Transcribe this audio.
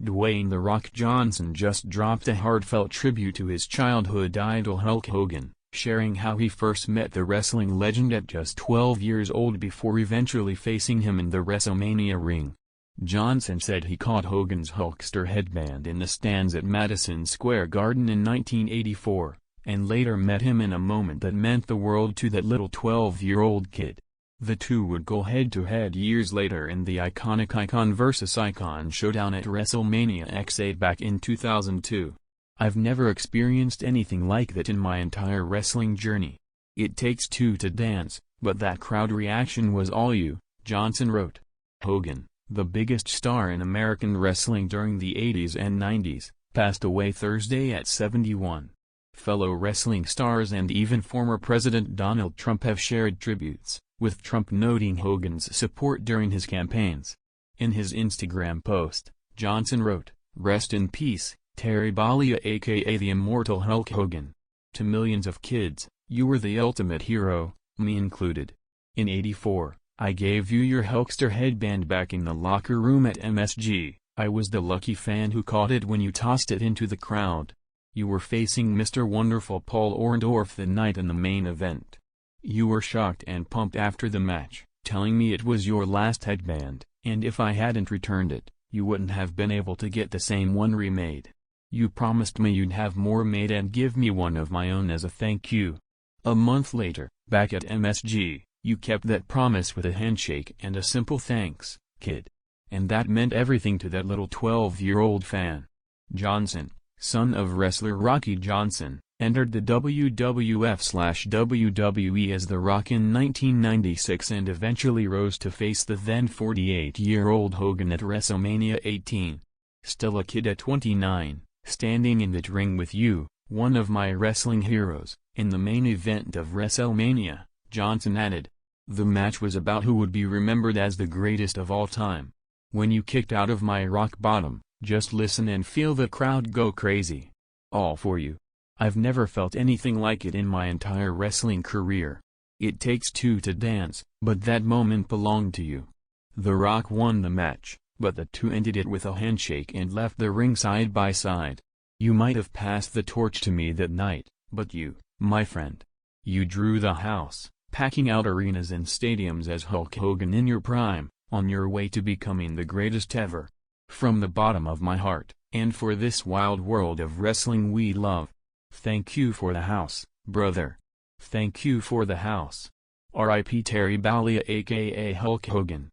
Dwayne "The Rock" Johnson just dropped a heartfelt tribute to his childhood idol Hulk Hogan, sharing how he first met the wrestling legend at just 12 years old before eventually facing him in the WrestleMania ring. Johnson said he caught Hogan's Hulkster headband in the stands at Madison Square Garden in 1984, and later met him in a moment that meant the world to that little 12-year-old kid. The two would go head-to-head years later in the iconic Icon vs. Icon showdown at Wrestlemania X8 back in 2002. "I've never experienced anything like that in my entire wrestling journey. It takes two to dance, but that crowd reaction was all you," Johnson wrote. Hogan, the biggest star in American wrestling during the 80s and 90s, passed away Thursday at 71. Fellow wrestling stars and even former President Donald Trump have shared tributes, with Trump noting Hogan's support during his campaigns. In his Instagram post, Johnson wrote, "Rest in peace, Terry Bollea aka the immortal Hulk Hogan. To millions of kids, you were the ultimate hero, me included. In '84, I gave you your Hulkster headband back in the locker room at MSG. I was the lucky fan who caught it when you tossed it into the crowd. You were facing Mr. Wonderful Paul Orndorff the night in the main event. You were shocked and pumped after the match, telling me it was your last headband, and if I hadn't returned it, you wouldn't have been able to get the same one remade. You promised me you'd have more made and give me one of my own as a thank you. A month later, back at MSG, you kept that promise with a handshake and a simple thanks, kid. And that meant everything to that little 12-year-old fan." Johnson, son of wrestler Rocky Johnson, entered the WWF/WWE as The Rock in 1996 and eventually rose to face the then 48-year-old Hogan at WrestleMania 18. "Still a kid at 29, standing in that ring with you, one of my wrestling heroes, in the main event of WrestleMania," Johnson added. "The match was about who would be remembered as the greatest of all time. When you kicked out of my rock bottom, just listen and feel the crowd go crazy. All for you. I've never felt anything like it in my entire wrestling career. It takes two to dance, but that moment belonged to you." The Rock won the match, but the two ended it with a handshake and left the ring side by side. "You might have passed the torch to me that night, but you, my friend. You drew the house, packing out arenas and stadiums as Hulk Hogan in your prime, on your way to becoming the greatest ever. From the bottom of my heart, and for this wild world of wrestling we love. Thank you for the house, brother. Thank you for the house. R.I.P. Terry Bollea aka Hulk Hogan.